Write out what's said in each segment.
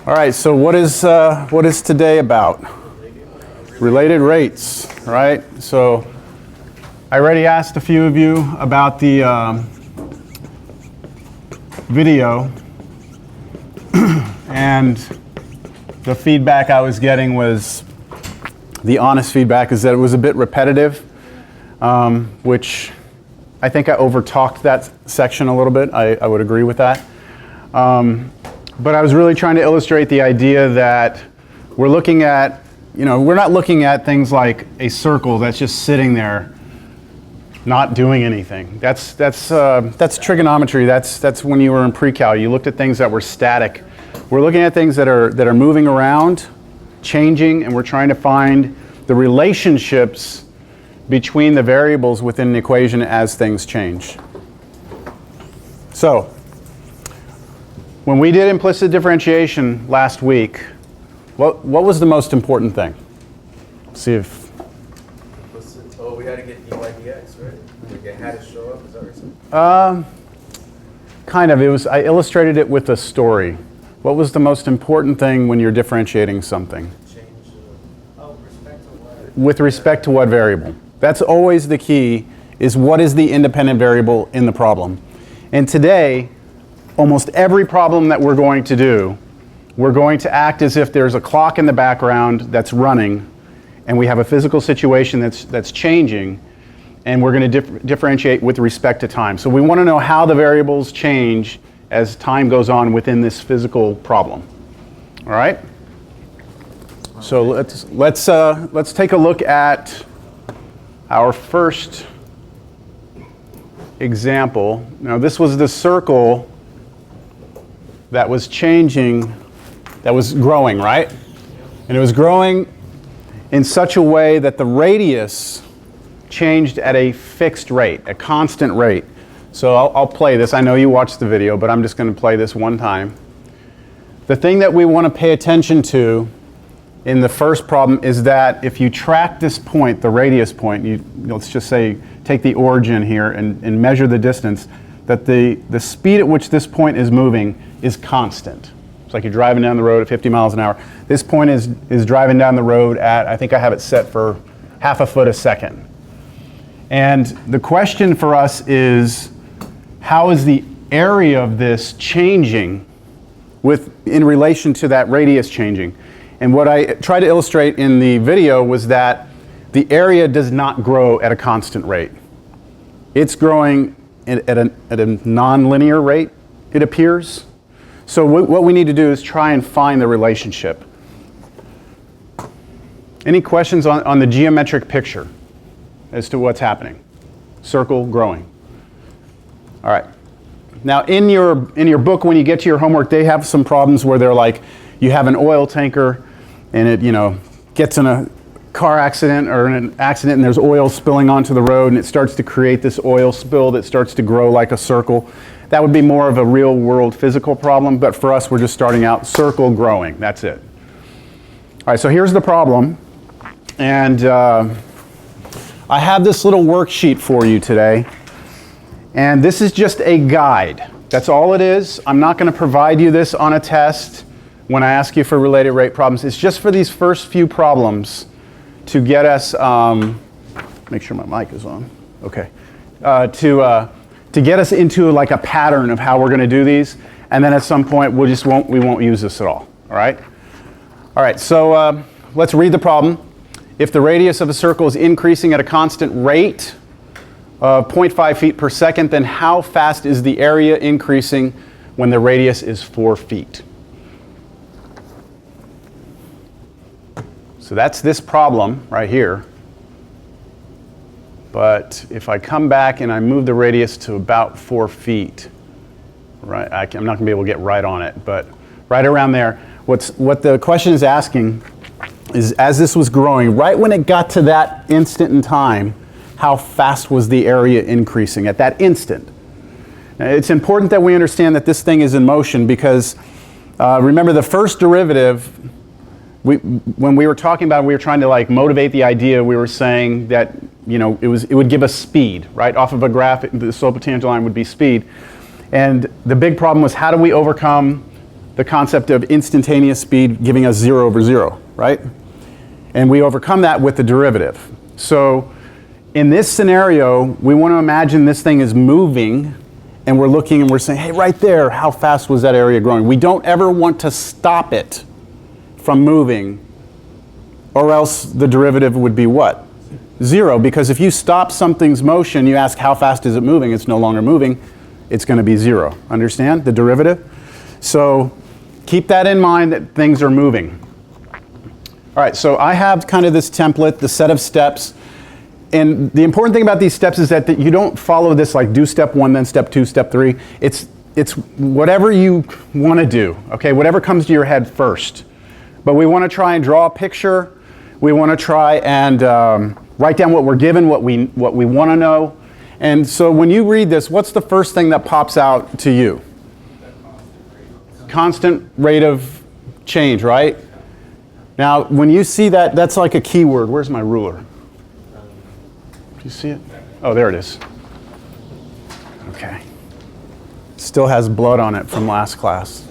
All right, so what is today about? Related rates, right? So I already asked a few of you about the video, and the feedback I was getting was, the honest feedback is that it was a bit repetitive, which I think I overtalked that section a little bit. I would agree with that. But I was really trying to illustrate the idea that we're looking at, we're not looking at things like a circle that's just sitting there not doing anything. That's trigonometry. That's when you were in pre-cal. You looked at things that were static. We're looking at things that are moving around, changing, and we're trying to find the relationships between the variables within an equation as things change. So, when we did implicit differentiation last week, what was the most important thing? Let's see if... Oh, we had to get dy dx, right? We had to show up, is that what you're saying? Kind of. I illustrated it with a story. What was the most important thing when you're differentiating something? Change. Respect to what? With respect to what variable? That's always the key, is what is the independent variable in the problem. And today, almost every problem that we're going to do, we're going to act as if there's a clock in the background that's running, and we have a physical situation that's changing, and we're going to differentiate with respect to time. So we want to know how the variables change as time goes on within this physical problem. All right? So let's take a look at our first example. Now this was the circle that was changing, that was growing, right? And it was growing in such a way that the radius changed at a fixed rate, a constant rate. So I'll play this. I know you watched the video, but I'm just going to play this one time. The thing that we want to pay attention to in the first problem is that if you track this point, the radius point, let's just say take the origin here and measure the distance, that the speed at which this point is moving is constant. It's like you're driving down the road at 50 miles an hour. This point is driving down the road at, I think I have it set for half a foot a second. And the question for us is, how is the area of this changing in relation to that radius changing? And what I tried to illustrate in the video was that the area does not grow at a constant rate. It's growing at a non-linear rate, it appears. So what we need to do is try and find the relationship. Any questions on the geometric picture as to what's happening? Circle growing. All right. Now in your book, when you get to your homework, they have some problems where they're like, you have an oil tanker and it gets in a car accident or an accident and there's oil spilling onto the road and it starts to create this oil spill that starts to grow like a circle. That would be more of a real world physical problem, but for us we're just starting out circle growing, that's it. All right, so here's the problem, and I have this little worksheet for you today, and this is just a guide. That's all it is. I'm not going to provide you this on a test when I ask you for related rate problems. It's just for these first few problems to get us, make sure my mic is on, okay, to get us into like a pattern of how we're going to do these, and then at some point we won't use this at all. All right. All right. So let's read the problem. If the radius of a circle is increasing at a constant rate of 0.5 feet per second, then how fast is the area increasing when the radius is 4 feet? So that's this problem right here. But if I come back and I move the radius to about 4 feet, right, I'm not going to be able to get right on it, but right around there, what the question is asking is, as this was growing, right when it got to that instant in time, how fast was the area increasing at that instant? Now, it's important that we understand that this thing is in motion because remember the first derivative, when we were talking about it, we were trying to like motivate the idea. We were saying that it would give us speed, right? Off of a graph, the slope of tangent line would be speed. And the big problem was, how do we overcome the concept of instantaneous speed giving us 0 over 0, right? And we overcome that with the derivative. So in this scenario, we want to imagine this thing is moving, and we're looking and we're saying, hey, right there, how fast was that area growing? We don't ever want to stop it from moving, or else the derivative would be what? 0, because if you stop something's motion, you ask how fast is it moving, it's no longer moving, it's going to be 0. Understand the derivative? So keep that in mind that things are moving. All right, so I have kind of this template, the set of steps. And the important thing about these steps is that you don't follow this like do step 1, then step 2, step 3. It's whatever you want to do, okay? Whatever comes to your head first. But we want to try and draw a picture. We want to try and write down what we're given, what we want to know. And so when you read this, what's the first thing that pops out to you? Constant rate of change, right? Now, when you see that, that's like a keyword. Where's my ruler? Do you see it? Oh, there it is. Okay. Still has blood on it from last class.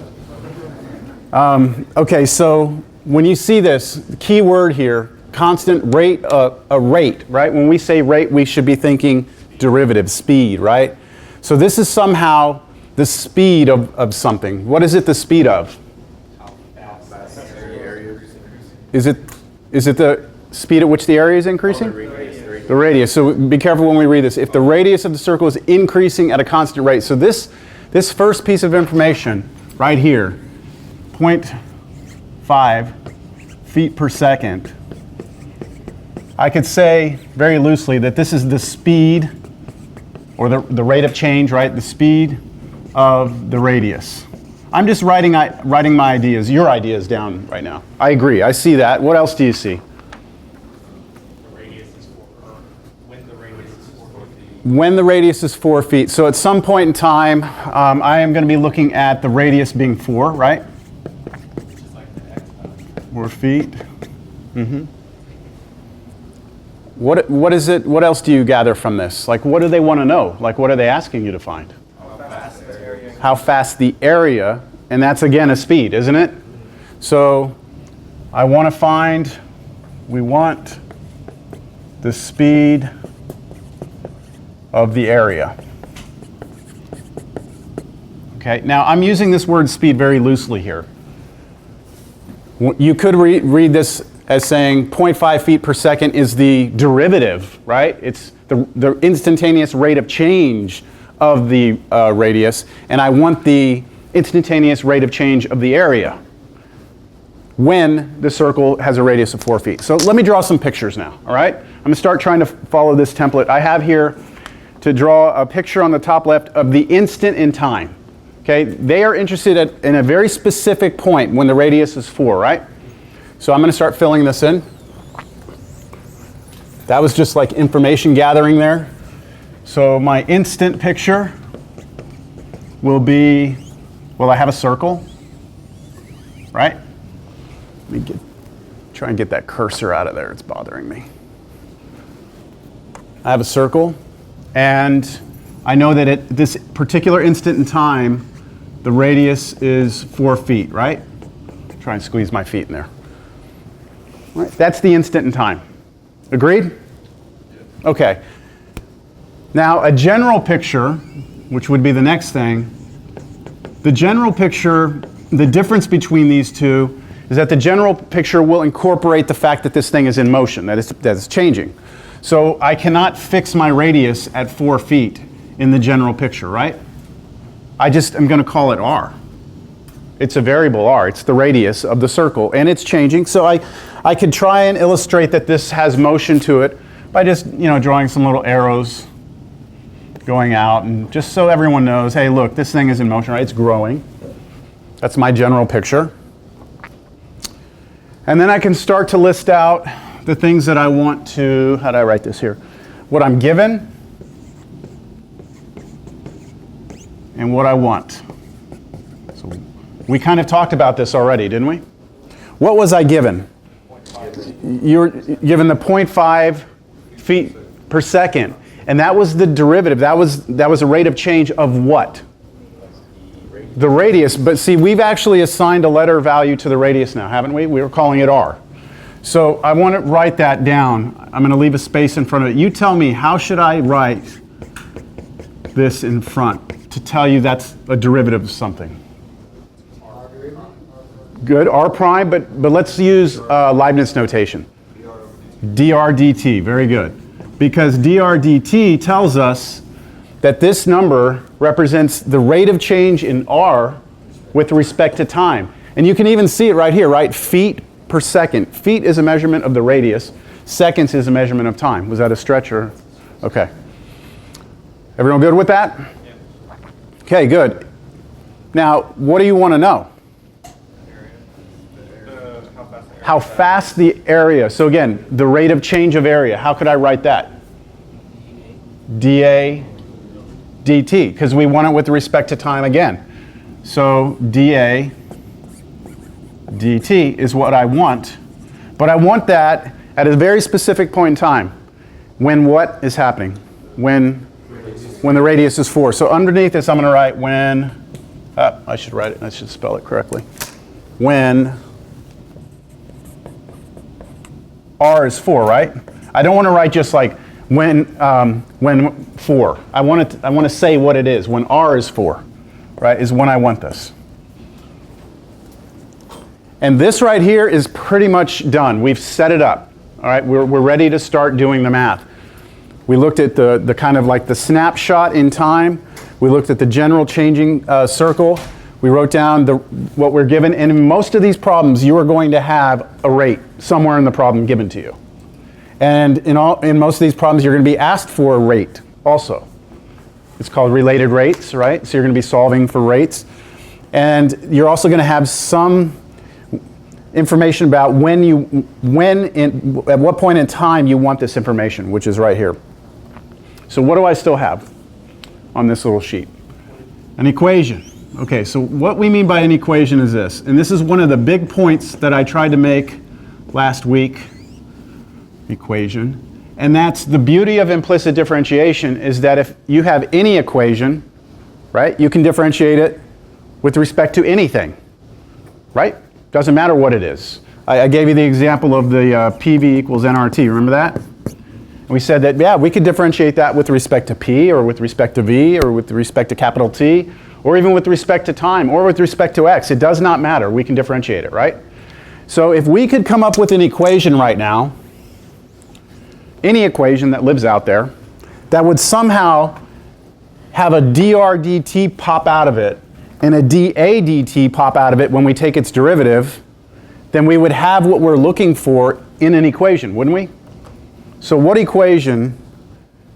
Okay, so when you see this, the key word here, constant rate, a rate, right? When we say rate, we should be thinking derivative, speed, right? So this is somehow the speed of something. What is it the speed of? Is it the speed at which the area is increasing? The radius. So be careful when we read this. If the radius of the circle is increasing at a constant rate. So this first piece of information right here, 0.5 feet per second, I could say very loosely that this is the speed or the rate of change, right? The speed of the radius. I'm just writing my ideas, your ideas down right now. I agree, I see that. What else do you see? When the radius is 4 feet. So at some point in time, I am going to be looking at the radius being 4, right? 4 feet. Mm-hmm. What is it? What else do you gather from this? Like, what do they want to know? Like, what are they asking you to find? How fast the area, and that's again a speed, isn't it? So I want to find, we want the speed of the area. Okay, now I'm using this word speed very loosely here. You could read this as saying 0.5 feet per second is the derivative, right? It's the instantaneous rate of change of the radius, and I want the instantaneous rate of change of the area when the circle has a radius of 4 feet. So let me draw some pictures now, all right? I'm going to start trying to follow this template. I have here to draw a picture on the top left of the instant in time. Okay, they are interested in a very specific point when the radius is 4, right? So I'm going to start filling this in. That was just like information gathering there. So my instant picture will be, well, I have a circle, right? Let me try and get that cursor out of there. It's bothering me. I have a circle, and I know that at this particular instant in time, the radius is 4 feet, right? Try and squeeze my feet in there. All right, that's the instant in time. Agreed? Okay. Now, a general picture, which would be the next thing, the general picture, the difference between these two is that the general picture will incorporate the fact that this thing is in motion, that it's changing. So I cannot fix my radius at 4 feet in the general picture, right? I just am going to call it r. It's a variable r. It's the radius of the circle, and it's changing. So I could try and illustrate that this has motion to it by just, drawing some little arrows going out, and just so everyone knows, hey, look, this thing is in motion, right? It's growing. That's my general picture. And then I can start to list out the things that I want to, how do I write this here? What I'm given and what I want. So we kind of talked about this already, didn't we? What was I given? You were given the 0.5 feet per second. And that was the derivative. That was a rate of change of what? The radius, but see, we've actually assigned a letter value to the radius now, haven't we? We were calling it r. So I want to write that down. I'm going to leave a space in front of it. You tell me, how should I write this in front to tell you that's a derivative of something? Good, r prime, but let's use Leibniz notation. dr dt, very good. Because dr dt tells us that this number represents the rate of change in r with respect to time. And you can even see it right here, right? Feet per second. Feet is a measurement of the radius. Seconds is a measurement of time. Was that a stretch or? Okay. Everyone good with that? Yeah. Okay, good. Now, what do you want to know? How fast the area. So again, the rate of change of area. How could I write that? dA dt, because we want it with respect to time again. So dA dt is what I want, but I want that at a very specific point in time. When what is happening? When the radius is 4. So underneath this I'm going to write when, I should write it, I should spell it correctly. When r is 4, right? I don't want to write just like when 4. I want to say what it is. When r is 4, right, is when I want this. And this right here is pretty much done. We've set it up. All right, we're ready to start doing the math. We looked at the kind of like the snapshot in time. We looked at the general changing circle. We wrote down what we're given. And in most of these problems, you are going to have a rate somewhere in the problem given to you. And in most of these problems, you're going to be asked for a rate also. It's called related rates, right? So you're going to be solving for rates. And you're also going to have some information about at what point in time you want this information, which is right here. So what do I still have on this little sheet? An equation. Okay, so what we mean by an equation is this. And this is one of the big points that I tried to make last week. Equation. And that's the beauty of implicit differentiation, is that if you have any equation, right, you can differentiate it with respect to anything, right? Doesn't matter what it is. I gave you the example of the PV equals nRT, remember that? And we said that, yeah, we could differentiate that with respect to P, or with respect to V, or with respect to capital T, or even with respect to time, or with respect to X. It does not matter. We can differentiate it, right? So if we could come up with an equation right now, any equation that lives out there, that would somehow have a dr dt pop out of it and a dA dt pop out of it when we take its derivative, then we would have what we're looking for in an equation, wouldn't we? So what equation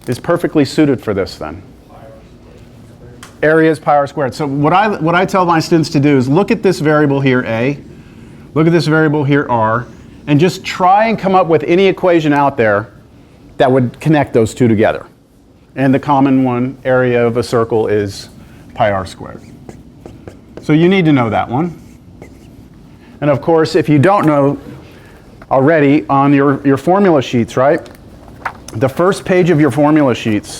is perfectly suited for this then? Area is pi r squared. So what I tell my students to do is look at this variable here, A, look at this variable here, R, and just try and come up with any equation out there that would connect those two together. And the common one, area of a circle, is pi r squared. So you need to know that one. And of course, if you don't know already, on your formula sheets, right? The first page of your formula sheet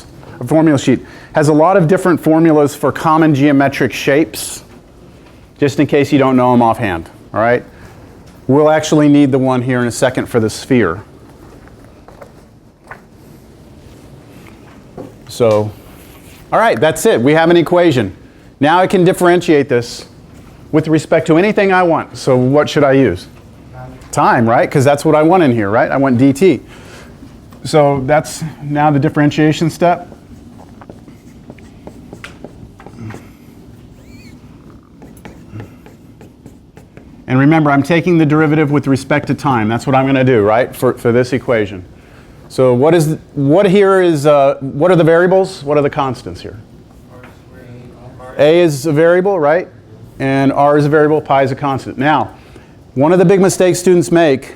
has a lot of different formulas for common geometric shapes, just in case you don't know them offhand, all right? We'll actually need the one here in a second for the sphere. So, all right, that's it. We have an equation. Now I can differentiate this with respect to anything I want. So what should I use? Time, right? Because that's what I want in here, right? I want dt. So that's now the differentiation step. And remember, I'm taking the derivative with respect to time. That's what I'm going to do, right, for this equation. So what are the variables? What are the constants here? A is a variable, right? And R is a variable, pi is a constant. Now, one of the big mistakes students make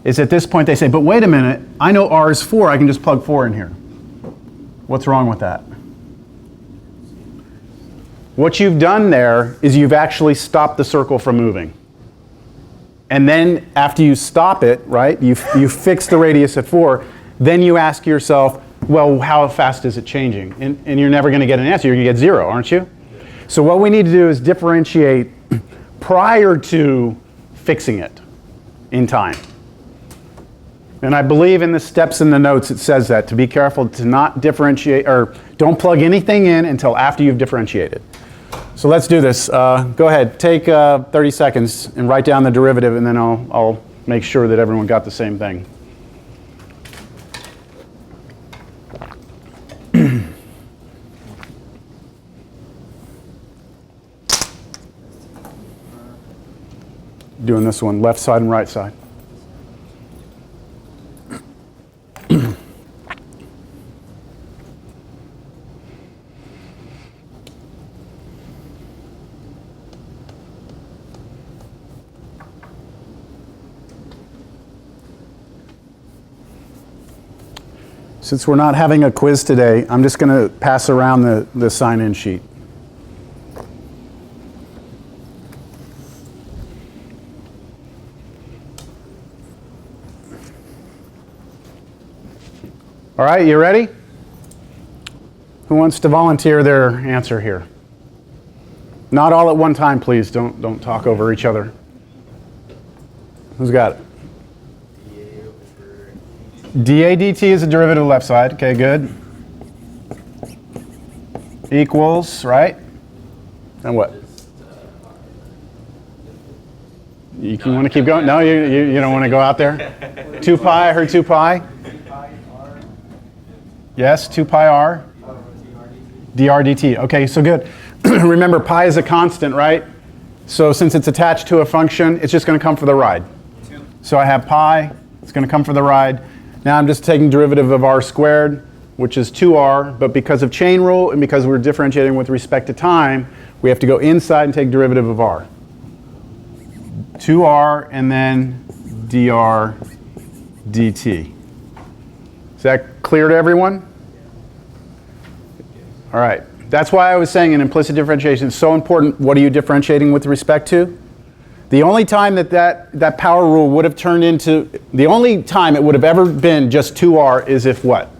is at this point they say, but wait a minute, I know R is 4, I can just plug 4 in here. What's wrong with that? What you've done there is you've actually stopped the circle from moving. And then after you stop it, right, you fix the radius at 4, then you ask yourself, well, how fast is it changing? And you're never going to get an answer. You're going to get 0, aren't you? So what we need to do is differentiate prior to fixing it in time. And I believe in the steps in the notes it says that, to be careful to not differentiate, or don't plug anything in until after you've differentiated. So let's do this. Go ahead, take 30 seconds and write down the derivative, and then I'll make sure that everyone got the same thing. Doing this one, left side and right side. Since we're not having a quiz today, I'm just going to pass around the sign-in sheet. All right, you ready? Who wants to volunteer their answer here? Not all at one time, please. Don't talk over each other. Who's got it? dA dt is a derivative of the left side. Okay, good. Equals, right? And what? You want to keep going? No, you don't want to go out there? 2 pi, I heard 2 pi. Yes, 2 pi r. dr dt. Okay, so good. Remember, pi is a constant, right? So since it's attached to a function, it's just going to come for the ride. So I have pi, it's going to come for the ride. Now I'm just taking derivative of r squared, which is 2r, but because of chain rule and because we're differentiating with respect to time, we have to go inside and take derivative of r. 2r and then dr dt. Is that clear to everyone? All right. That's why I was saying in implicit differentiation is so important. What are you differentiating with respect to? The only time that power rule would have turned into, the only time it would have ever been just 2r is if what?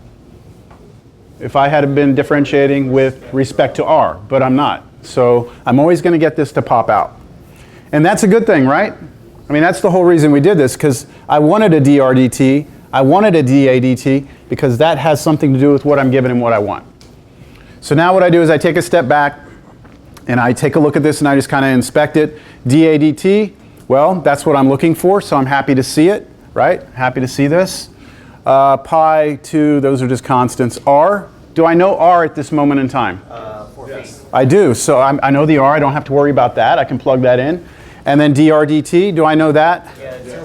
If I had been differentiating with respect to r, but I'm not. So I'm always going to get this to pop out. And that's a good thing, right? I mean, that's the whole reason we did this, because I wanted a dr dt, I wanted a dA dt, because that has something to do with what I'm given and what I want. So now what I do is I take a step back, and I take a look at this and I just kind of inspect it. dA dt, well, that's what I'm looking for, so I'm happy to see it, right? Happy to see this. Pi 2, those are just constants. R, do I know r at this moment in time? Yes. I do, so I know the r, I don't have to worry about that, I can plug that in. And then dr dt, do I know that?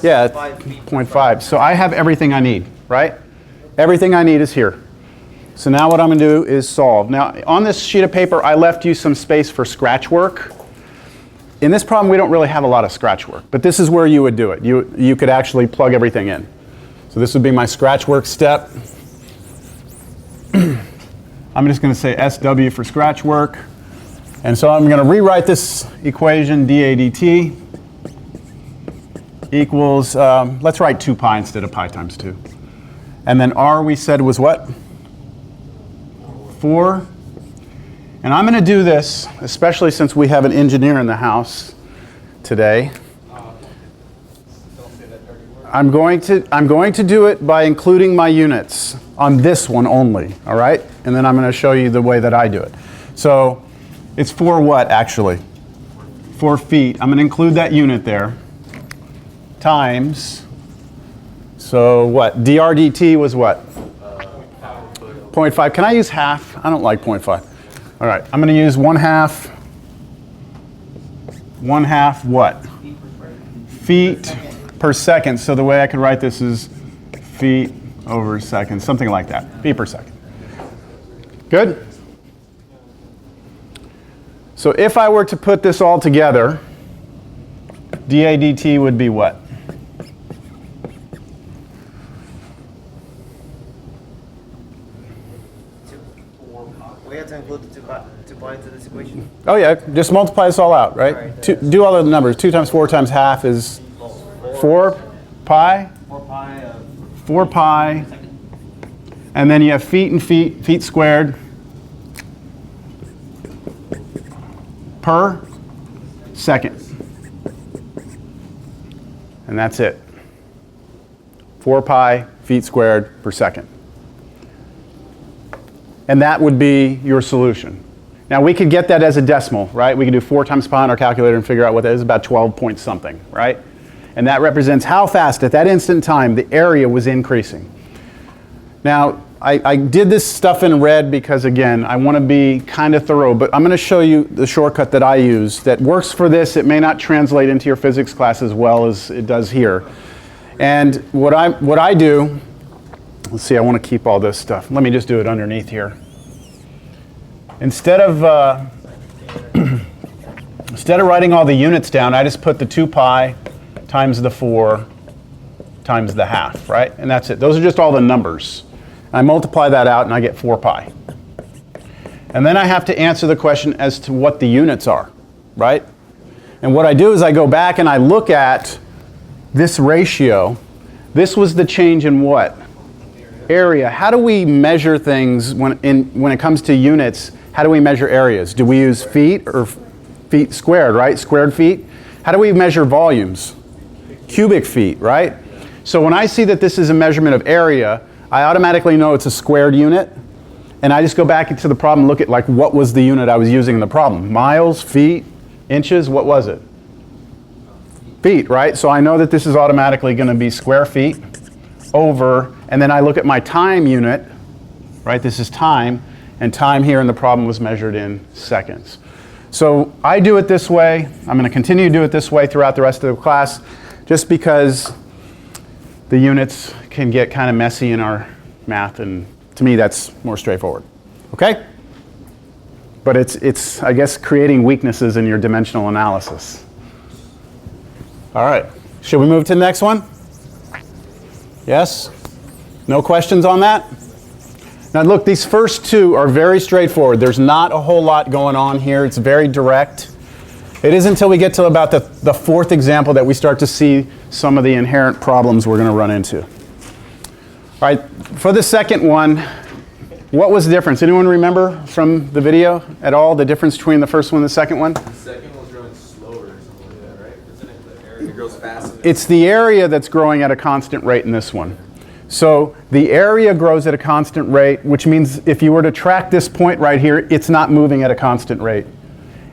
Yeah, 0.5. So I have everything I need, right? Everything I need is here. So now what I'm going to do is solve. Now on this sheet of paper I left you some space for scratch work. In this problem we don't really have a lot of scratch work, but this is where you would do it. You could actually plug everything in. So this would be my scratch work step. I'm just going to say SW for scratch work. And so I'm going to rewrite this equation, dA dt equals, let's write 2 pi instead of pi times 2. And then r we said was what? 4. And I'm going to do this, especially since we have an engineer in the house today. I'm going to do it by including my units on this one only, all right? And then I'm going to show you the way that I do it. So it's 4 what, actually? 4 feet. I'm going to include that unit there. Times, so what? dr dt was what? 0.5. Can I use half? I don't like 0.5. All right, I'm going to use 1/2. 1/2 what? Feet per second. So the way I could write this is feet over second, something like that. Feet per second. Good? So if I were to put this all together, dA dt would be what? We have to include the 2 pi into this equation? Oh yeah, just multiply this all out, right? Do all the numbers. 2 times 4 times half is 4 pi. 4 pi. 4 pi. And then you have feet and feet, feet squared. per second. And that's it. 4 pi feet squared per second. And that would be your solution. Now we could get that as a decimal, right? We could do 4 times pi on our calculator and figure out what that is, about 12 point something, right? And that represents how fast at that instant in time the area was increasing. Now, I did this stuff in red because, again, I want to be kind of thorough, but I'm going to show you the shortcut that I use that works for this. It may not translate into your physics class as well as it does here. And what I do, let's see, I want to keep all this stuff. Let me just do it underneath here. Instead of writing all the units down, I just put the 2 pi times the 4 times the half, right? And that's it. Those are just all the numbers. I multiply that out and I get 4 pi. And then I have to answer the question as to what the units are, right? And what I do is I go back and I look at this ratio. This was the change in what? Area. How do we measure things when it comes to units? How do we measure areas? Do we use feet or feet squared, right? Squared feet. How do we measure volumes? Cubic feet, right? So when I see that this is a measurement of area, I automatically know it's a squared unit, and I just go back into the problem and look at, like, what was the unit I was using in the problem? Miles, feet, inches, what was it? Feet, right? So I know that this is automatically going to be square feet over, and then I look at my time unit, right? This is time, and time here in the problem was measured in seconds. So I do it this way. I'm going to continue to do it this way throughout the rest of the class, just because the units can get kind of messy in our math, and to me that's more straightforward. Okay? But it's I guess, creating weaknesses in your dimensional analysis. All right. Should we move to the next one? Yes? No questions on that? Now look, these first two are very straightforward. There's not a whole lot going on here. It's very direct. It isn't until we get to about the fourth example that we start to see some of the inherent problems we're going to run into. All right, for the second one, what was the difference? Anyone remember from the video at all the difference between the first one and the second one? The second one's growing slower or something like that, right? Isn't it the area grows faster? It's the area that's growing at a constant rate in this one. So the area grows at a constant rate, which means if you were to track this point right here, it's not moving at a constant rate.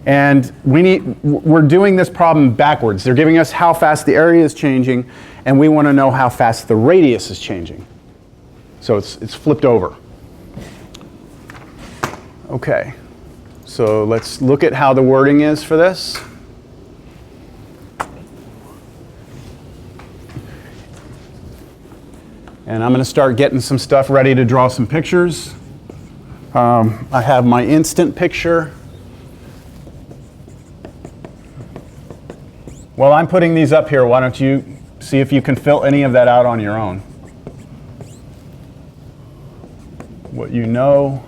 And we're doing this problem backwards. They're giving us how fast the area is changing, and we want to know how fast the radius is changing. So it's flipped over. Okay, so let's look at how the wording is for this. And I'm going to start getting some stuff ready to draw some pictures. I have my instant picture. While I'm putting these up here, why don't you see if you can fill any of that out on your own. What you know,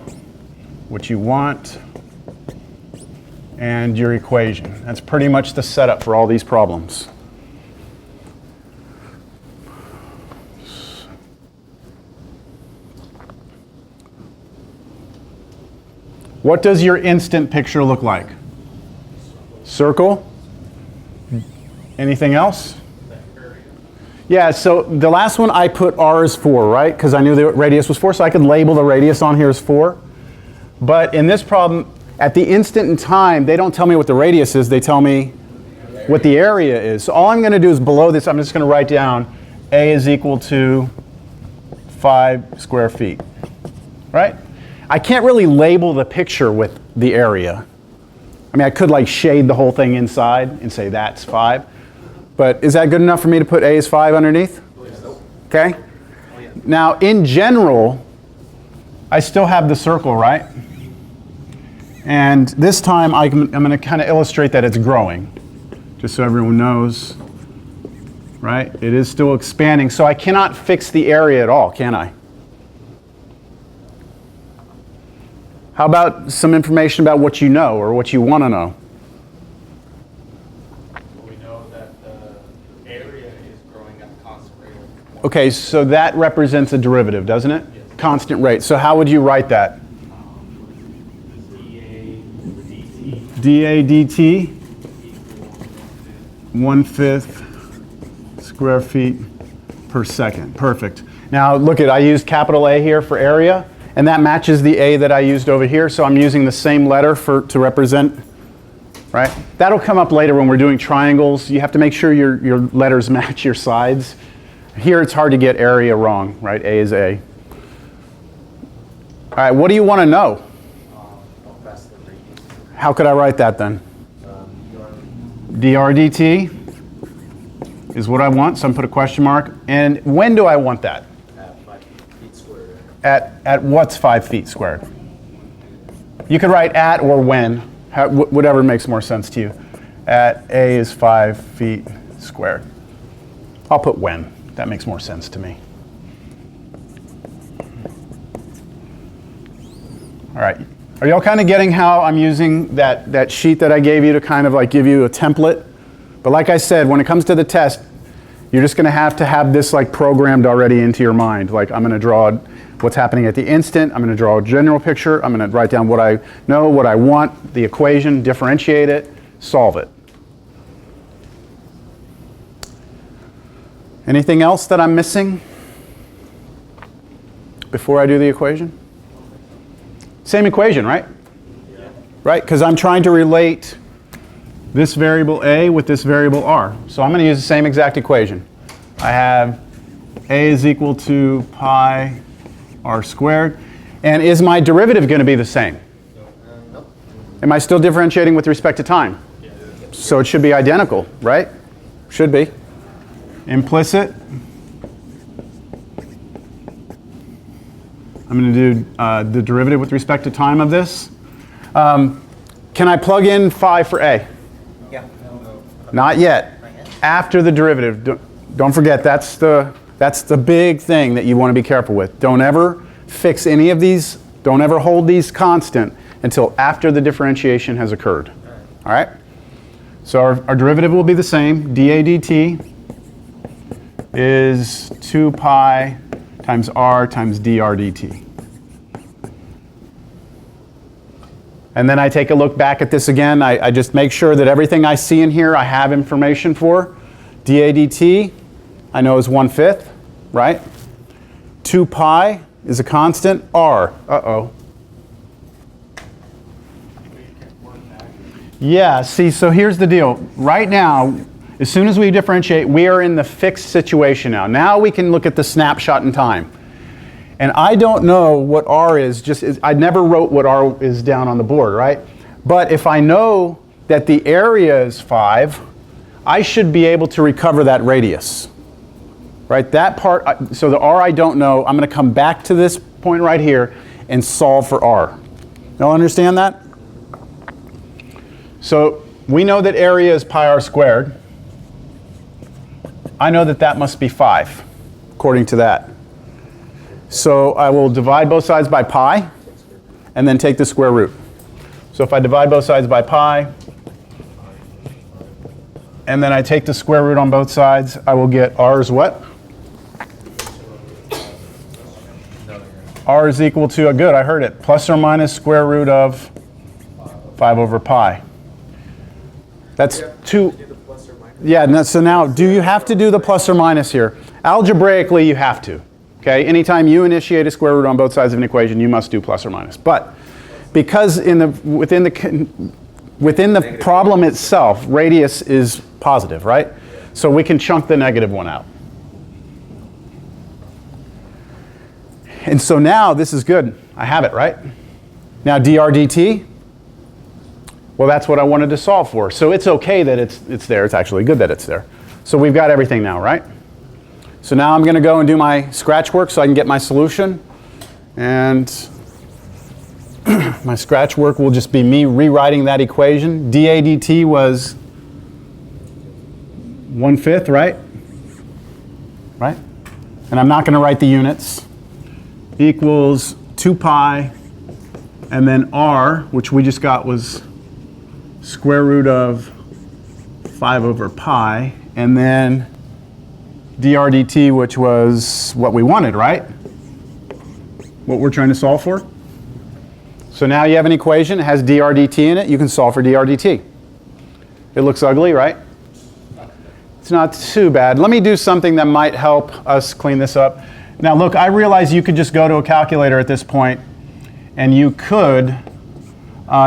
what you want, and your equation. That's pretty much the setup for all these problems. What does your instant picture look like? Circle? Anything else? Yeah, so the last one I put R as 4, right? Because I knew the radius was 4, so I could label the radius on here as 4. But in this problem, at the instant in time, they don't tell me what the radius is, they tell me what the area is. So all I'm going to do is below this, I'm just going to write down A is equal to 5 square feet, right? I can't really label the picture with the area. I mean, I could like shade the whole thing inside and say that's 5. But is that good enough for me to put A is 5 underneath? Okay. Now, in general, I still have the circle, right? And this time I'm going to kind of illustrate that it's growing, just so everyone knows, right? It is still expanding, so I cannot fix the area at all, can I? How about some information about what you know or what you want to know? We know that the area is growing at a constant rate. Okay, so that represents a derivative, doesn't it? Yes. Constant rate. So how would you write that? dA dt dA dt 1/5 square feet per second. Perfect. Now look at, I used capital A here for area, and that matches the A that I used over here, so I'm using the same letter to represent, right? That'll come up later when we're doing triangles. You have to make sure your letters match your sides. Here it's hard to get area wrong, right? A is A. All right, what do you want to know? How could I write that then? dr dt is what I want, so I'm going to put a question mark. And when do I want that? At 5 feet squared. At what's 5 feet squared? You could write at or when, whatever makes more sense to you. At A is 5 feet squared. I'll put when. That makes more sense to me. All right. Are y'all kind of getting how I'm using that sheet that I gave you to kind of like give you a template? But like I said, when it comes to the test, you're just going to have this like programmed already into your mind. Like I'm going to draw what's happening at the instant. I'm going to draw a general picture. I'm going to write down what I know, what I want, the equation, differentiate it, solve it. Anything else that I'm missing before I do the equation? Same equation, right? Yeah. Right, because I'm trying to relate this variable A with this variable R. So I'm going to use the same exact equation. I have A is equal to pi R squared. And is my derivative going to be the same? No. Am I still differentiating with respect to time? Yeah. So it should be identical, right? Should be. Implicit. I'm going to do the derivative with respect to time of this. Can I plug in phi for A? Yeah. Not yet. Not yet. After the derivative. Don't forget, that's the big thing that you want to be careful with. Don't ever fix any of these. Don't ever hold these constant until after the differentiation has occurred. All right? So our derivative will be the same. dA dt is 2 pi times r times dr dt. And then I take a look back at this again. I just make sure that everything I see in here I have information for. dA dt I know is 1/5, right? 2 pi is a constant. R, Yeah, see, so here's the deal. Right now, as soon as we differentiate, we are in the fixed situation now. Now we can look at the snapshot in time. And I don't know what R is, I never wrote what R is down on the board, right? But if I know that the area is 5, I should be able to recover that radius, right? That part, so the R I don't know, I'm going to come back to this point right here and solve for R. Y'all understand that? So we know that area is pi r squared. I know that that must be 5, according to that. So I will divide both sides by pi, and then take the square root. So if I divide both sides by pi, and then I take the square root on both sides, I will get r is what? R is equal to, good, I heard it, plus or minus square root of 5 over pi. That's 2. Yeah, so now, do you have to do the plus or minus here? Algebraically, you have to. Okay, anytime you initiate a square root on both sides of an equation, you must do plus or minus. But because within the problem itself, radius is positive, right? So we can chunk the negative one out. And so now this is good. I have it, right? Now dr dt, well, that's what I wanted to solve for. So it's okay that it's there. It's actually good that it's there. So we've got everything now, right? So now I'm going to go and do my scratch work so I can get my solution. And my scratch work will just be me rewriting that equation. dA dt was 1/5, right? Right? And I'm not going to write the units. Equals 2 pi, and then r, which we just got was square root of 5 over pi, and then dr dt, which was what we wanted, right? What we're trying to solve for. So now you have an equation, it has dr dt in it, you can solve for dr dt. It looks ugly, right? It's not too bad. Let me do something that might help us clean this up. Now look, I realize you could just go to a calculator at this point and you could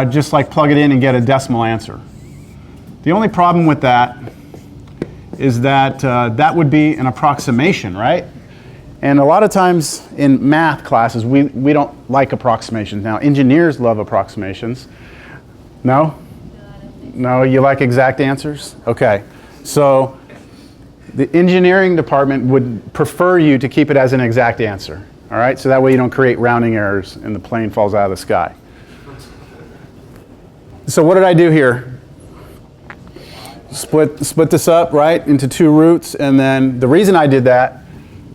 just like plug it in and get a decimal answer. The only problem with that is that that would be an approximation, right? And a lot of times in math classes, we don't like approximations. Now, engineers love approximations. No? No, you like exact answers? Okay. So the engineering department would prefer you to keep it as an exact answer. All right? So that way you don't create rounding errors and the plane falls out of the sky. So what did I do here? Split this up, right, into two roots, and then the reason I did that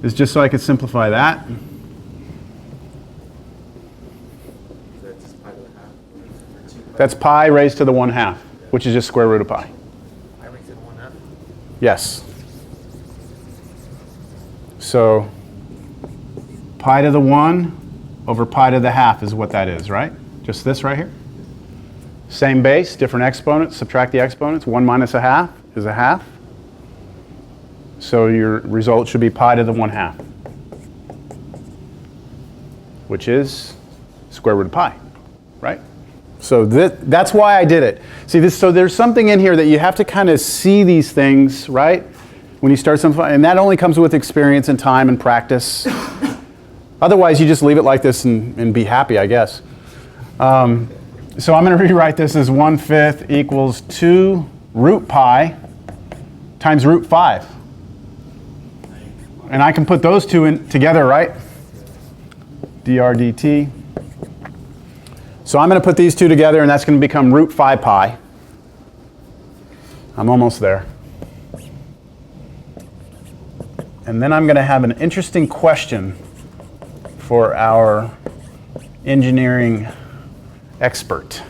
is just so I could simplify that. That's pi raised to the 1/2, which is just square root of pi. I raised it 1/2. Yes. So pi to the 1 over pi to the 1/2 is what that is, right? Just this right here. Same base, different exponents, subtract the exponents. 1 minus 1/2 is 1/2. So your result should be pi to the 1/2, which is square root of pi, right? So that's why I did it. See this, so there's something in here that you have to kind of see these things, right? When you start something, and that only comes with experience and time and practice. Otherwise, you just leave it like this and be happy, I guess. So I'm going to rewrite this as 1/5 equals 2 root pi times root 5. And I can put those two in together, right? dr dt. So I'm going to put these two together, and that's going to become root 5 pi. I'm almost there. And then I'm going to have an interesting question for our engineering expert.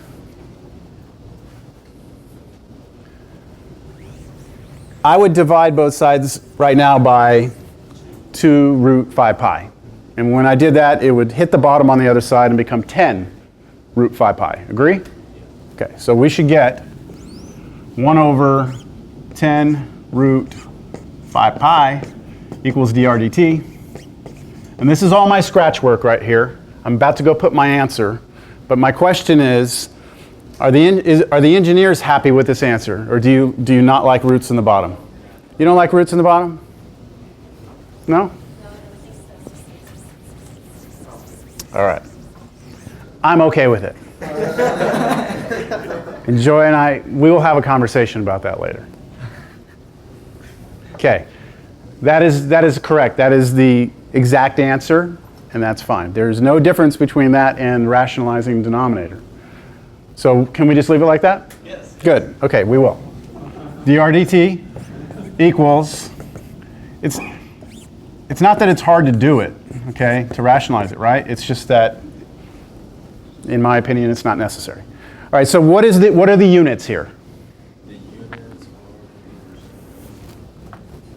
I would divide both sides right now by 2 root 5 pi. And when I did that, it would hit the bottom on the other side and become 10 root 5 pi. Agree? Okay, so we should get 1 over 10 root 5 pi equals dr dt. And this is all my scratch work right here. I'm about to go put my answer. But my question is, are the engineers happy with this answer? Or do you not like roots in the bottom? You don't like roots in the bottom? No? All right. I'm okay with it. And Joy and we will have a conversation about that later. Okay. That is correct. That is the exact answer, and that's fine. There's no difference between that and rationalizing denominator. So can we just leave it like that? Yes. Good. Okay, we will. dr dt equals, it's not that it's hard to do it, okay, to rationalize it, right? It's just that, in my opinion, it's not necessary. All right, so what are the units here? The units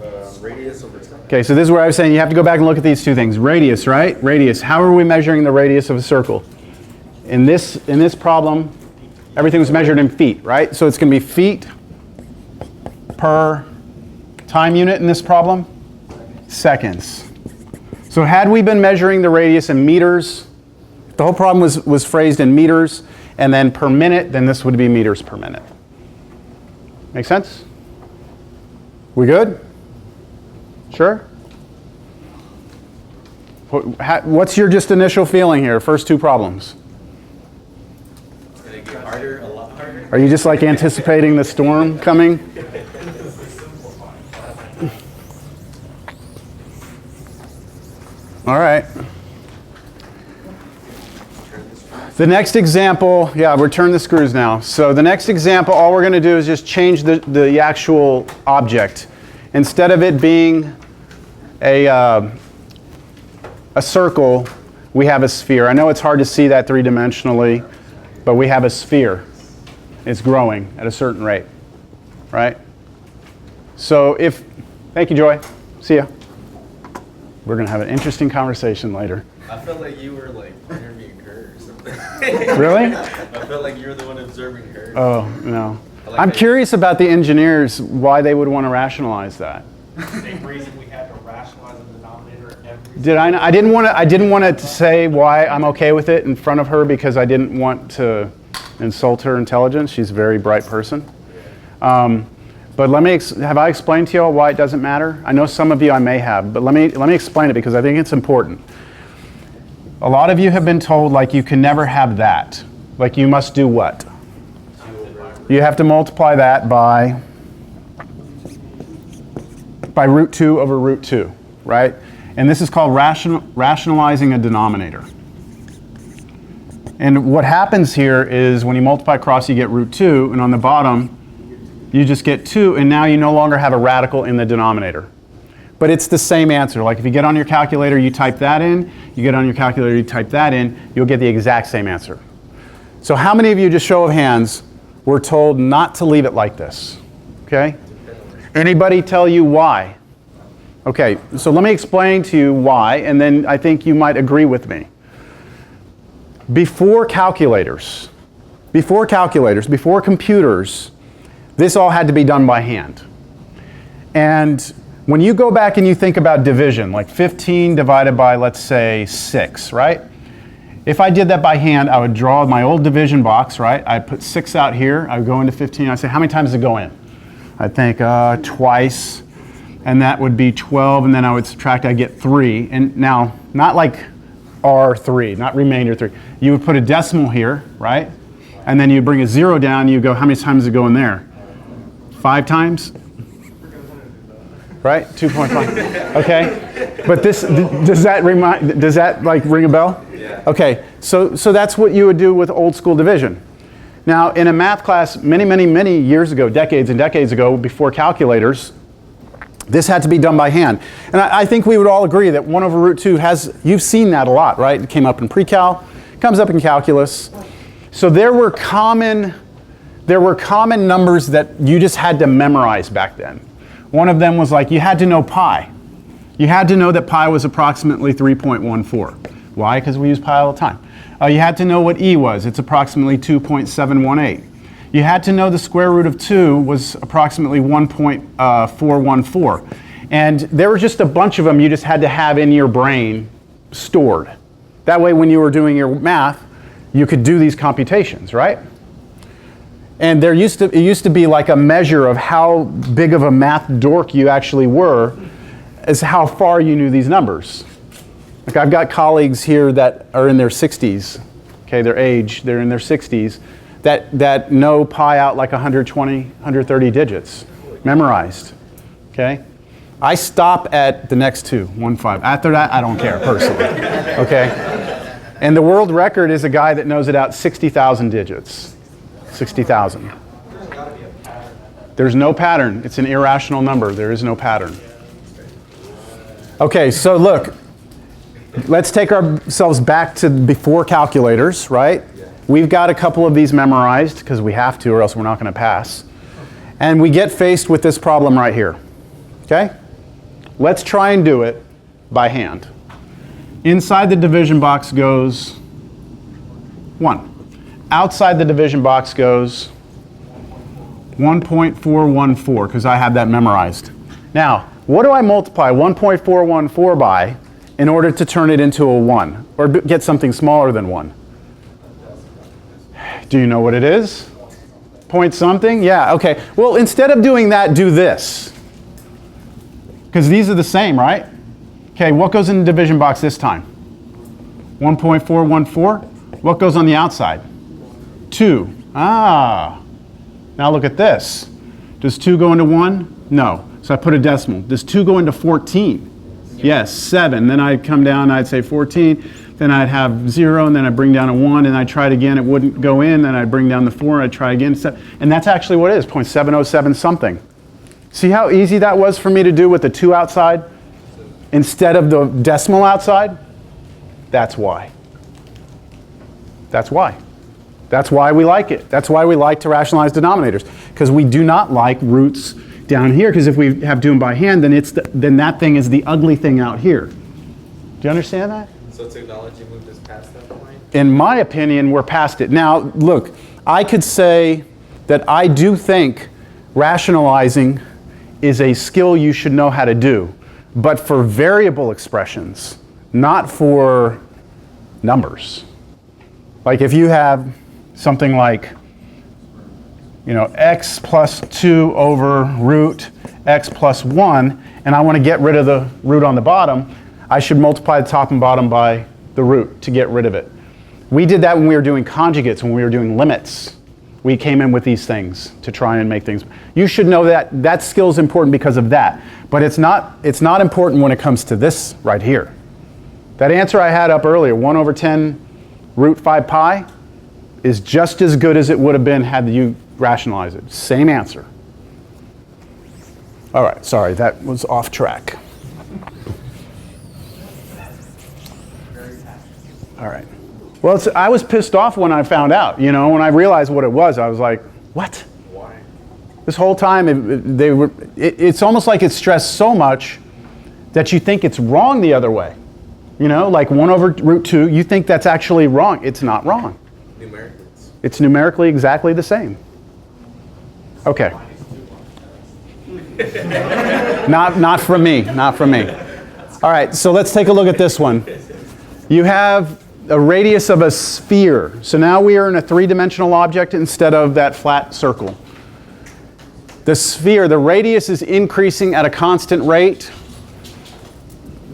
are radius over time. Okay, so this is where I was saying you have to go back and look at these two things. Radius, right? Radius. How are we measuring the radius of a circle? In this problem, everything was measured in feet, right? So it's going to be feet per time unit in this problem? Seconds. So had we been measuring the radius in meters, if the whole problem was phrased in meters and then per minute, then this would be meters per minute. Make sense? We good? Sure? What's your just initial feeling here, first two problems? It's going to get harder, a lot harder. Are you just like anticipating the storm coming? All right. The next example, yeah, return the screws now. So the next example, all we're going to do is just change the actual object. Instead of it being a circle, we have a sphere. I know it's hard to see that three-dimensionally, but we have a sphere. It's growing at a certain rate, right? So thank you, Joy. See ya. We're going to have an interesting conversation later. I felt like you were like interviewing her or something. Really? I felt like you're the one observing her. Oh, no. I like I'm that. curious about the engineers, why they would want to rationalize that. Same reason we had to rationalize the denominator every. Did I? I didn't want to say why I'm okay with it in front of her because I didn't want to insult her intelligence. She's a very bright person. But have I explained to y'all why it doesn't matter? I know some of you I may have, but let me explain it because I think it's important. A lot of you have been told like you can never have that. Like you must do what? You have to multiply that by root 2 over root 2, right? And this is called rationalizing a denominator. And what happens here is when you multiply across, you get root 2, and on the bottom, you just get 2, and now you no longer have a radical in the denominator. But it's the same answer. Like if you get on your calculator, you type that in, you get on your calculator, you type that in, you'll get the exact same answer. So how many of you, just show of hands, were told not to leave it like this? Okay? Anybody tell you why? Okay, so let me explain to you why, and then I think you might agree with me. Before calculators, before computers, this all had to be done by hand. And when you go back and you think about division, like 15 divided by, let's say, 6, right? If I did that by hand, I would draw my old division box, right? I'd put 6 out here, I would go into 15, I'd say, how many times does it go in? I'd think twice, and that would be 12, and then I would subtract, I'd get 3. And now, not like R3, not remainder 3. You would put a decimal here, right? And then you bring a 0 down, you go, how many times does it go in there? 5 times? Right? 2.5. Okay? But this, does that like ring a bell? Yeah. Okay, so that's what you would do with old school division. Now, in a math class many years ago, decades and decades ago, before calculators, this had to be done by hand. And I think we would all agree that 1 over root 2 you've seen that a lot, right? It came up in pre-cal, comes up in calculus. So there were common numbers that you just had to memorize back then. One of them was like you had to know pi. You had to know that pi was approximately 3.14. Why? Because we use pi all the time. You had to know what e was. It's approximately 2.718. You had to know the square root of 2 was approximately 1.414. And there were just a bunch of them you just had to have in your brain stored. That way when you were doing your math, you could do these computations, right? And it used to be like a measure of how big of a math dork you actually were as how far you knew these numbers. Like I've got colleagues here that are in their 60s, okay, they're in their 60s, that know pi out like 120, 130 digits, memorized, okay? I stop at the next 2, 1, 5. After that, I don't care personally, okay? And the world record is a guy that knows it out 60,000 digits. 60,000. There's no pattern. It's an irrational number. There is no pattern. Okay, so look, let's take ourselves back to before calculators, right? We've got a couple of these memorized because we have to or else we're not going to pass. And we get faced with this problem right here. Okay? Let's try and do it by hand. Inside the division box goes 1. Outside the division box goes 1.414 because I have that memorized. Now, what do I multiply 1.414 by in order to turn it into a 1 or get something smaller than 1? Do you know what it is? Point something? Yeah, okay. Well, instead of doing that, do this. Because these are the same, right? Okay, what goes in the division box this time? 1.414. What goes on the outside? 2. Ah. Now look at this. Does 2 go into 1? No. So I put a decimal. Does 2 go into 14? Yes, 7. Then I'd come down, I'd say 14. Then I'd have 0, and then I'd bring down a 1, and I'd try it again. It wouldn't go in. Then I'd bring down the 4, I'd try again. And that's actually what it is, 0.707 something. See how easy that was for me to do with the 2 outside instead of the decimal outside? That's why. That's why. That's why we like it. That's why we like to rationalize denominators, because we do not like roots down here, because if we have to do them by hand, then that thing is the ugly thing out here. Do you understand that? So technology moved us past that point? in my opinion, we're past it. Now, look, I could say that I do think rationalizing is a skill you should know how to do, but for variable expressions, not for numbers. Like if you have something like, x plus 2 over root x plus 1, and I want to get rid of the root on the bottom, I should multiply the top and bottom by the root to get rid of it. We did that when we were doing conjugates, when we were doing limits. We came in with these things to try and make things. You should know that that skill is important because of that, but it's not important when it comes to this right here. That answer I had up earlier, 1 over 10 root 5 pi, is just as good as it would have been had you rationalized it. Same answer. All right, sorry, that was off track. All right. Well, I was pissed off when I found out. When I realized what it was, I was like, what? Why? This whole time, it's almost like it's stressed so much that you think it's wrong the other way. Like 1 over root 2, you think that's actually wrong. It's not wrong. Numerically. It's numerically exactly the same. Okay. Not from me, not from me. All right, so let's take a look at this one. You have a radius of a sphere. So now we are in a 3-dimensional object instead of that flat circle. The sphere, the radius is increasing at a constant rate.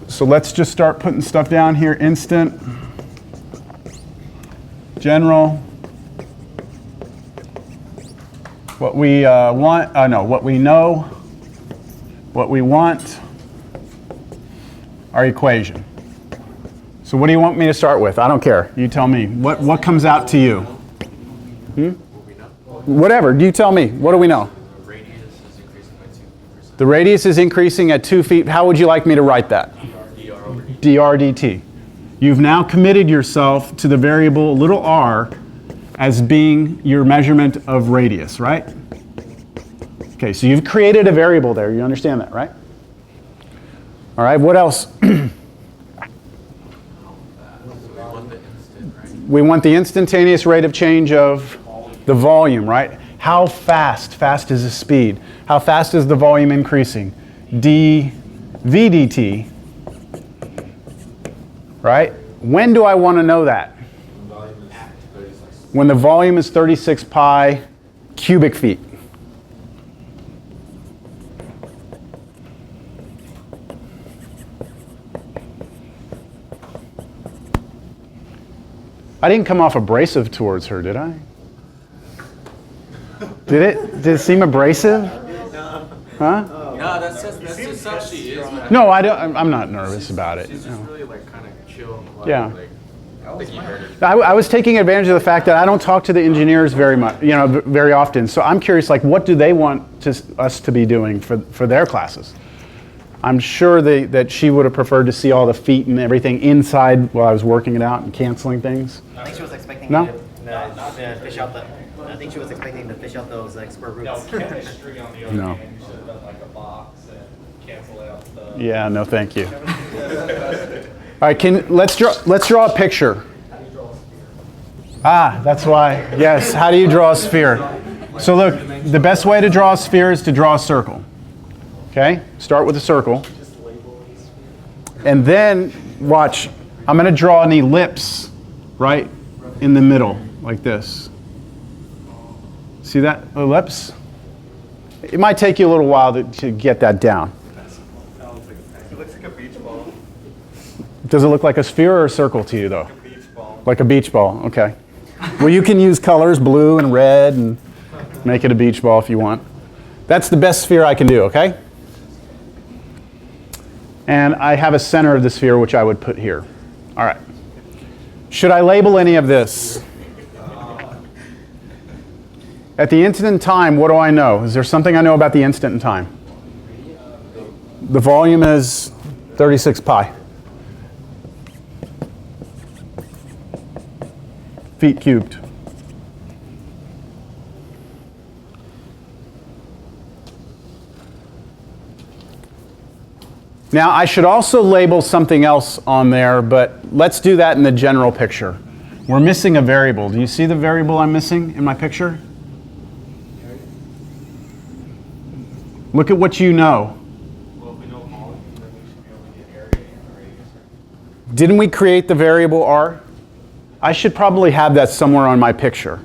So let's just start putting stuff down here. Instant, general, what we what we know, what we want, our equation. So what do you want me to start with? I don't care. You tell me. What comes out to you? Whatever. You tell me. What do we know? The radius is increasing by 2%. The radius is increasing at 2 feet. How would you like me to write that? dr over dt. dr dt. You've now committed yourself to the variable little r as being your measurement of radius, right? Okay, so you've created a variable there. You understand that, right? All right, what else? We want the instantaneous rate of change of the volume, right? How fast? Fast is the speed. How fast is the volume increasing? dv dt, right? When do I want to know that? When the volume is 36 pi cubic feet. I didn't come off abrasive towards her, did I? Did it seem abrasive? Huh? No, that's just how she is, man. No, I'm not nervous about it. She's just really kind of chill and quiet. Yeah. I don't think you heard her. I was taking advantage of the fact that I don't talk to the engineers very much, very often. So I'm curious, what do they want us to be doing for their classes? I'm sure that she would have preferred to see all the feet and everything inside while I was working it out and canceling things. I think she was expecting No? to fish out the. I think she was expecting to fish out those square roots. No, chemistry on the other No. hand, you should have done like a box and cancel out the. Yeah, no, thank you. All right, let's draw a picture. Ah, that's why. Yes, how do you draw a sphere? So look, the best way to draw a sphere is to draw a circle. Okay? Start with a circle. And then, watch, I'm going to draw an ellipse right in the middle, like this. See that ellipse? It might take you a little while to get that down. It looks like a beach ball. Does it look like a sphere or a circle to you, though? Beach ball. Like a beach ball, okay. Well, you can use colors, blue and red, and make it a beach ball if you want. That's the best sphere I can do, okay? And I have a center of the sphere, which I would put here. All right. Should I label any of this? At the instant in time, what do I know? Is there something I know about the instant in time? The volume is 36 pi. Feet cubed. Now, I should also label something else on there, but let's do that in the general picture. We're missing a variable. Do you see the variable I'm missing in my picture? Look at what you know. Well, if we know volume, then we should be able to get area and radius. Right? Didn't we create the variable r? I should probably have that somewhere on my picture.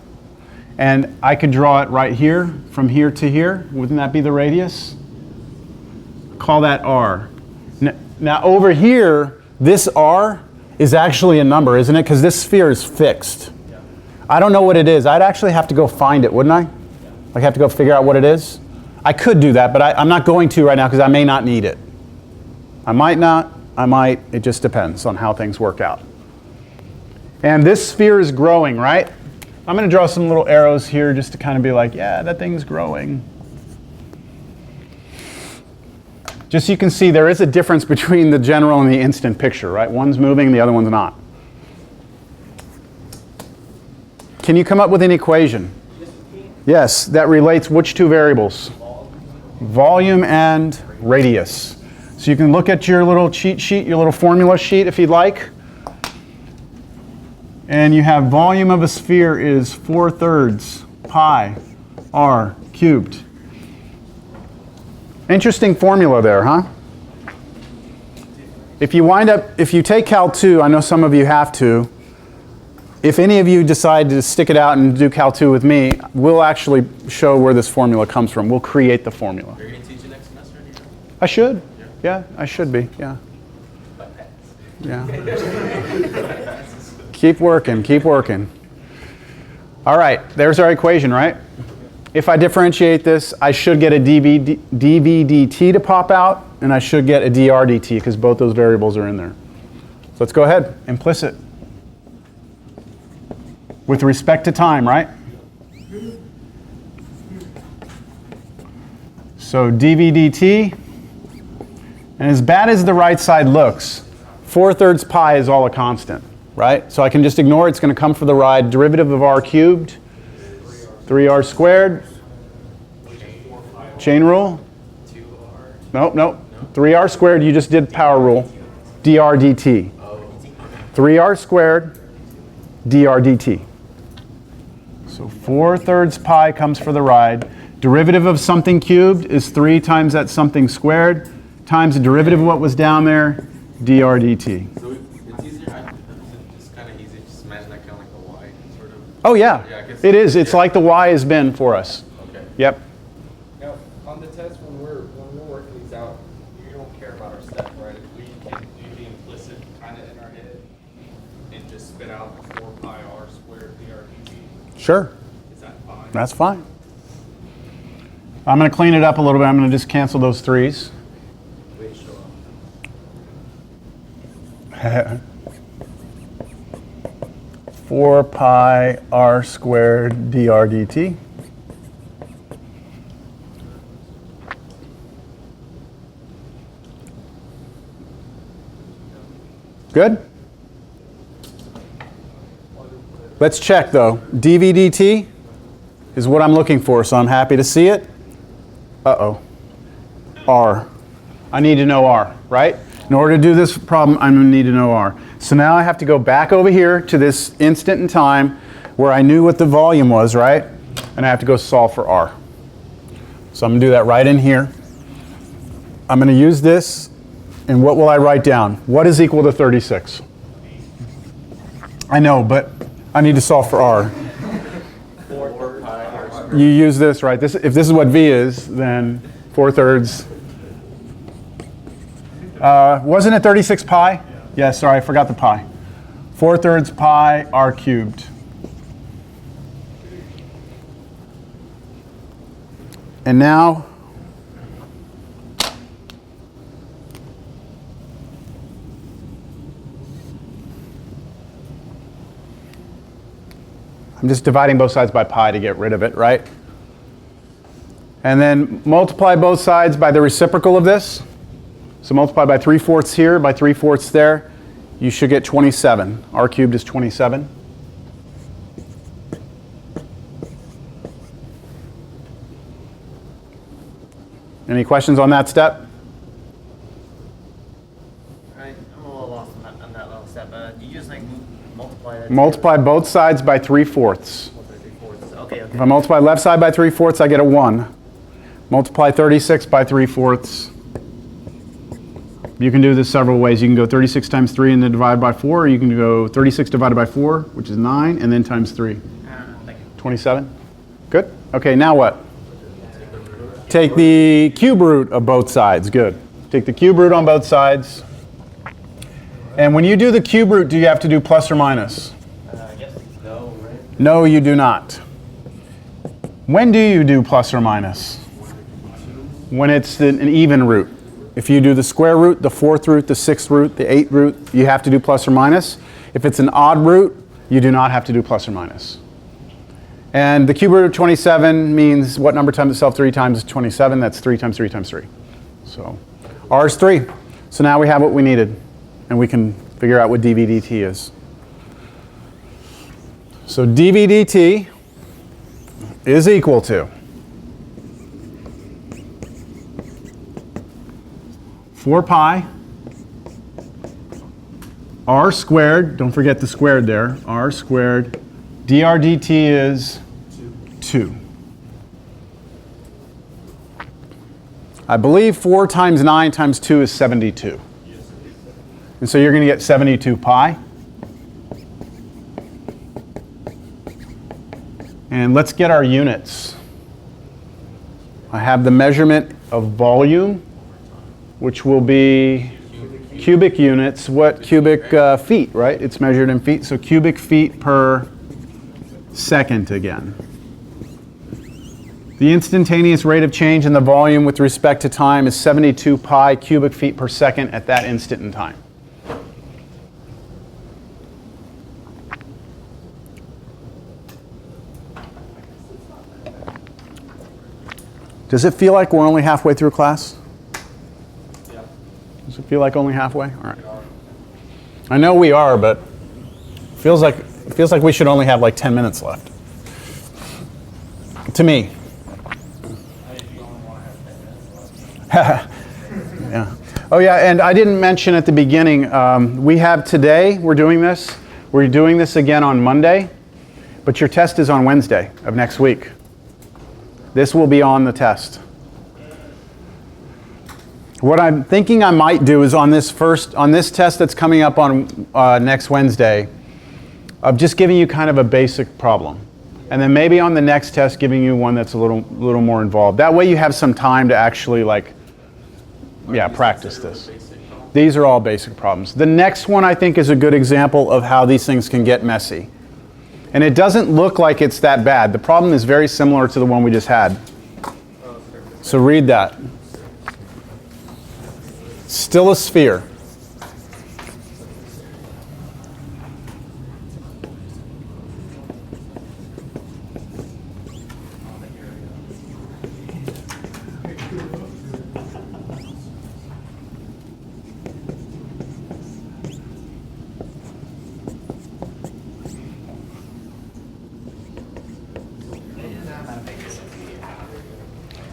And I could draw it right here, from here to here. Wouldn't that be the radius? Call that r. Now over here, this r is actually a number, isn't it? Because this sphere is fixed. I don't know what it is. I'd actually have to go find it, wouldn't I? I'd have to go figure out what it is. I could do that, but I'm not going to right now because I may not need it. I might not, I might. It just depends on how things work out. And this sphere is growing, right? I'm going to draw some little arrows here just to kind of be like, yeah, that thing's growing. Just so you can see there is a difference between the general and the instant picture, right? One's moving, the other one's not. Can you come up with an equation? Yes, that relates which two variables? Volume and radius. So you can look at your little cheat sheet, your little formula sheet if you'd like. And you have volume of a sphere is 4/3 pi r cubed. Interesting formula there, huh? If you take Cal 2, I know some of you have to. If any of you decide to stick it out and do Cal 2 with me, we'll actually show where this formula comes from. We'll create the formula. Are you going to teach it next semester? I should. Yeah, I should be. Yeah. Yeah. Keep working, keep working. All right, there's our equation, right? If I differentiate this, I should get a dvdt to pop out, and I should get a drdt because both those variables are in there. So let's go ahead, implicit. With respect to time, right? So dvdt, and as bad as the right side looks, 4/3 pi is all a constant, right? So I can just ignore it. It's going to come for the ride. Derivative of r cubed, 3r squared. Chain rule? Nope, nope. 3r squared, you just did power rule. dr dt. 3r squared, dr dt. So 4/3 pi comes for the ride. Derivative of something cubed is 3 times that something squared times the derivative of what was down there, dr dt. So it's easier, it's kind of easy, just imagine that kind of like the y, sort of. Oh yeah, it is. It's like the y has been for us. Okay. Yep. Now, on the test, when we're working these out, you don't care about our step, right? If we can do the implicit kind of in our head and just spit out 4 pi r squared dr dt, Sure. is that fine? That's fine. I'm going to clean it up a little bit. I'm going to just cancel those 3's. Wait, show up. 4 pi r squared dr dt. Good? Let's check though. dv dt is what I'm looking for, so I'm happy to see it. Uh-oh. R. I need to know R, right? In order to do this problem, I'm going to need to know R. So now I have to go back over here to this instant in time where I knew what the volume was, right? And I have to go solve for R. So I'm going to do that right in here. I'm going to use this, and what will I write down? What is equal to 36? I know, but I need to solve for R. 4 pi r squared. You use this, right? If this is what V is, then 4/3. Wasn't it 36 pi? Yeah, sorry, I forgot the pi. 4/3 pi r cubed. And now, I'm just dividing both sides by pi to get rid of it, right? And then multiply both sides by the reciprocal of this. So multiply by 3/4 here, by 3/4 there. You should get 27. R cubed is 27. Any questions on that step? I'm a little lost on that little step. Do you just like multiply that Multiply both sides by 3/4. Okay, If I multiply left side by 3/4, I get a 1. Multiply 36 by 3/4. You can do this several ways. You can go 36 times 3 and then divide by 4, or you can go 36 divided by 4, which is 9, and then times 3. thank you. 27? Good. Okay, now what? Take the cube root of both sides. Good. Take the cube root on both sides. And when you do the cube root, do you have to do plus or minus? Yes. No, right? No, you do not. When do you do plus or minus? When it's an even root. If you do the square root, the 4th root, the 6th root, the 8th root, you have to do plus or minus. If it's an odd root, you do not have to do plus or minus. And the cube root of 27 means what number times itself 3 times 27? That's 3 times 3 times 3. So R is 3. So now we have what we needed. And we can figure out what dV dt is. So dV dt is equal to 4 pi r squared, don't forget the squared there, r squared, dr dt is 2. I believe 4 times 9 times 2 is 72. And so you're going to get 72 pi. And let's get our units. I have the measurement of volume, which will be cubic units. What cubic feet, right? It's measured in feet. So cubic feet per second again. The instantaneous rate of change in the volume with respect to time is 72 pi cubic feet per second at that instant in time. Does it feel like we're only halfway through class? Yeah. Does it feel like only halfway? All right. I know we are, but it feels like we should only have like 10 minutes left. To me. I think you only want to have 10 minutes left. Yeah. Oh yeah, and I didn't mention at the beginning, we have today, we're doing this again on Monday, but your test is on Wednesday of next week. This will be on the test. What I'm thinking I might do is on this test that's coming up on next Wednesday, of just giving you kind of a basic problem. And then maybe on the next test giving you one that's a little more involved. That way you have some time to actually practice this. These are all basic problems. The next one I think is a good example of how these things can get messy. And it doesn't look like it's that bad. The problem is very similar to the one we just had. So read that. Still a sphere.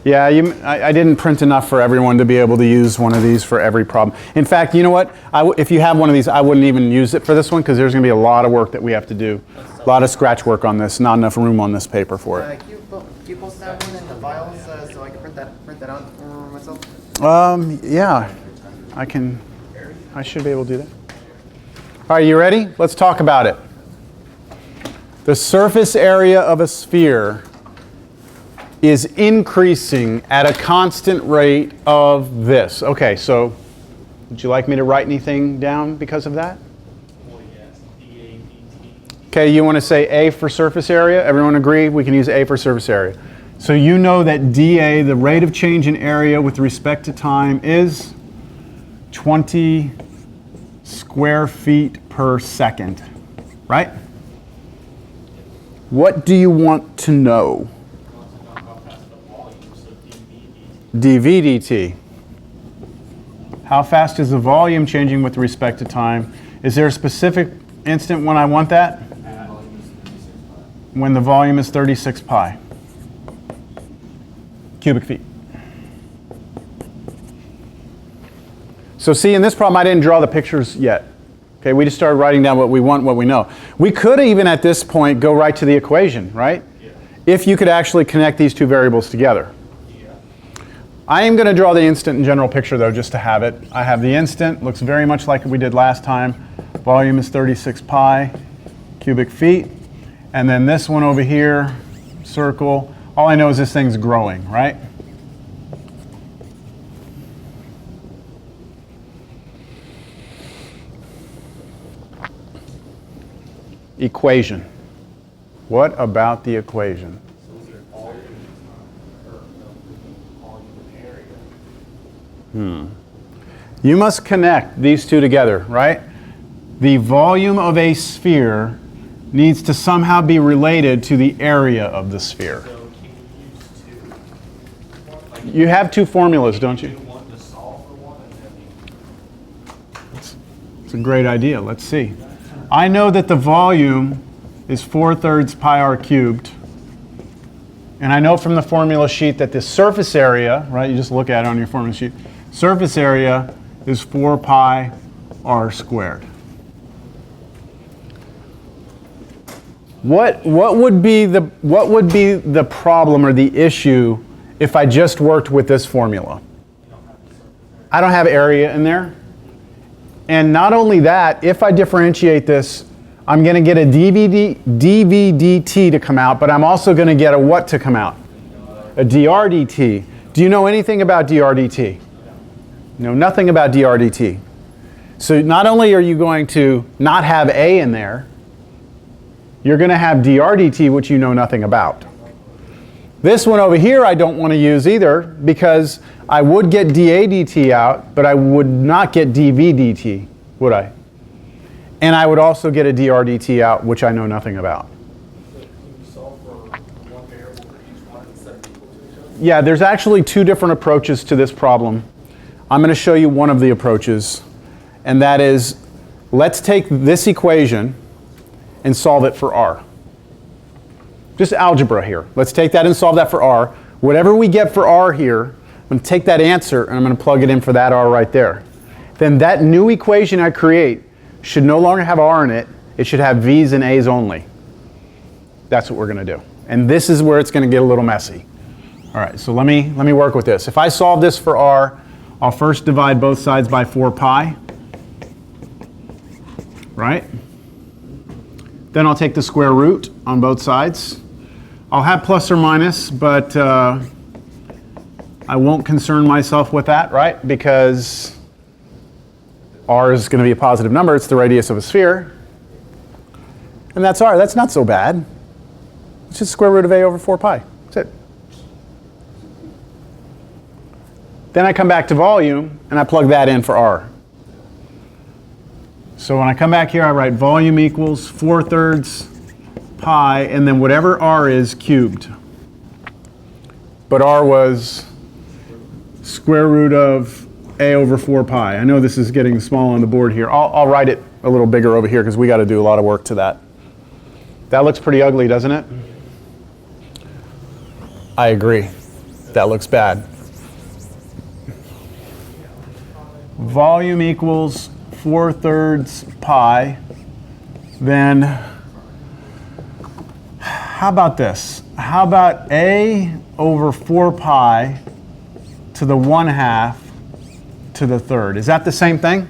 Yeah, I didn't print enough for everyone to be able to use one of these for every problem. In fact, you know what? If you have one of these, I wouldn't even use it for this one because there's going to be a lot of work that we have to do. A lot of scratch work on this, not enough room on this paper for it. Can you post that one in the files so I can print that out for myself? Yeah, I should be able to do that. All right, you ready? Let's talk about it. The surface area of a sphere is increasing at a constant rate of this. Okay, so would you like me to write anything down because of that? Well, yes, dA dt. Okay, you want to say A for surface area? Everyone agree? We can use A for surface area. So you know that dA, the rate of change in area with respect to time, is 20 square feet per second, right? What do you want to know? dV dt. How fast is the volume changing with respect to time? Is there a specific instant when I want that? When the volume is 36 pi cubic feet. So see, in this problem I didn't draw the pictures yet. Okay, we just started writing down what we want, what we know. We could even at this point go right to the equation, right? Yeah. If you could actually connect these two variables together. Yeah. I am going to draw the instant and general picture though, just to have it. I have the instant, looks very much like we did last time. Volume is 36 pi cubic feet. And then this one over here, circle, all I know is this thing's growing, right? Equation. What about the equation? So is there volume or volume area? You must connect these two together, right? The volume of a sphere needs to somehow be related to the area of the sphere. So can you use two? Like, You have two formulas, don't do you? one to solve for one and then It's a great idea. Let's see. I know that the volume is 4/3 pi r cubed. And I know from the formula sheet that the surface area, right, you just look at it on your formula sheet, surface area is 4 pi r squared. What would be the problem or the issue if I just worked with this formula? I don't have area in there. And not only that, if I differentiate this, I'm going to get a dvdt to come out, but I'm also going to get a what to come out? A drdt. Do you know anything about drdt? No, nothing about drdt. So not only are you going to not have a in there, you're going to have drdt, which you know nothing about. This one over here I don't want to use either because I would get dA dt out, but I would not get dV dt, would I? And I would also get a dr dt out, which I know nothing about. so can you solve for one variable for each one instead of equal to each other? Yeah, there's actually two different approaches to this problem. I'm going to show you one of the approaches, and that is, let's take this equation and solve it for r. Just algebra here. Let's take that and solve that for r. Whatever we get for r here, I'm going to take that answer and I'm going to plug it in for that r right there. Then that new equation I create should no longer have r in it. It should have v's and a's only. That's what we're going to do. And this is where it's going to get a little messy. All right, so let me work with this. If I solve this for r, I'll first divide both sides by 4 pi. Right? Then I'll take the square root on both sides. I'll have plus or minus, but I won't concern myself with that, right? Because r is going to be a positive number. It's the radius of a sphere. And that's r. That's not so bad. It's just square root of a over 4 pi. That's it. Then I come back to volume, and I plug that in for r. So when I come back here, I write volume equals 4/3 pi, and then whatever r is cubed. But r was square root of a over 4 pi. I know this is getting small on the board here. I'll write it a little bigger over here because we got to do a lot of work to that. That looks pretty ugly, doesn't it? I agree. That looks bad. Volume equals 4/3 pi. Then how about this? How about a over 4 pi to the 1/2 to the third? Is that the same thing?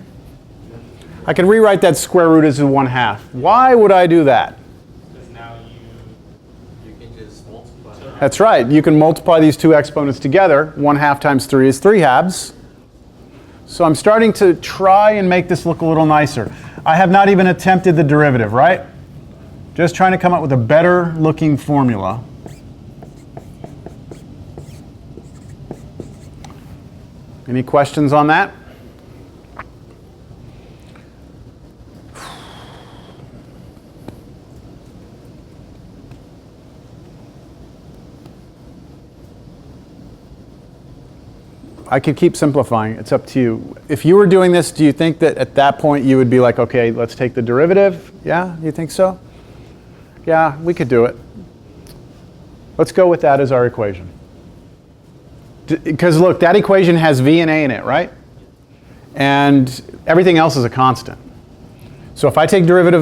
I can rewrite that square root as a 1/2. Why would I do that? Because now You can just multiply. That's right. You can multiply these two exponents together. 1/2 times 3 is 3/2. So I'm starting to try and make this look a little nicer. I have not even attempted the derivative, right? Just trying to come up with a better looking formula. Any questions on that? I could keep simplifying. It's up to you. If you were doing this, do you think that at that point you would be like, okay, let's take the derivative? Yeah, you think so? Yeah, we could do it. Let's go with that as our equation. Because look, that equation has v and a in it, right? And everything else is a constant. So if I take derivative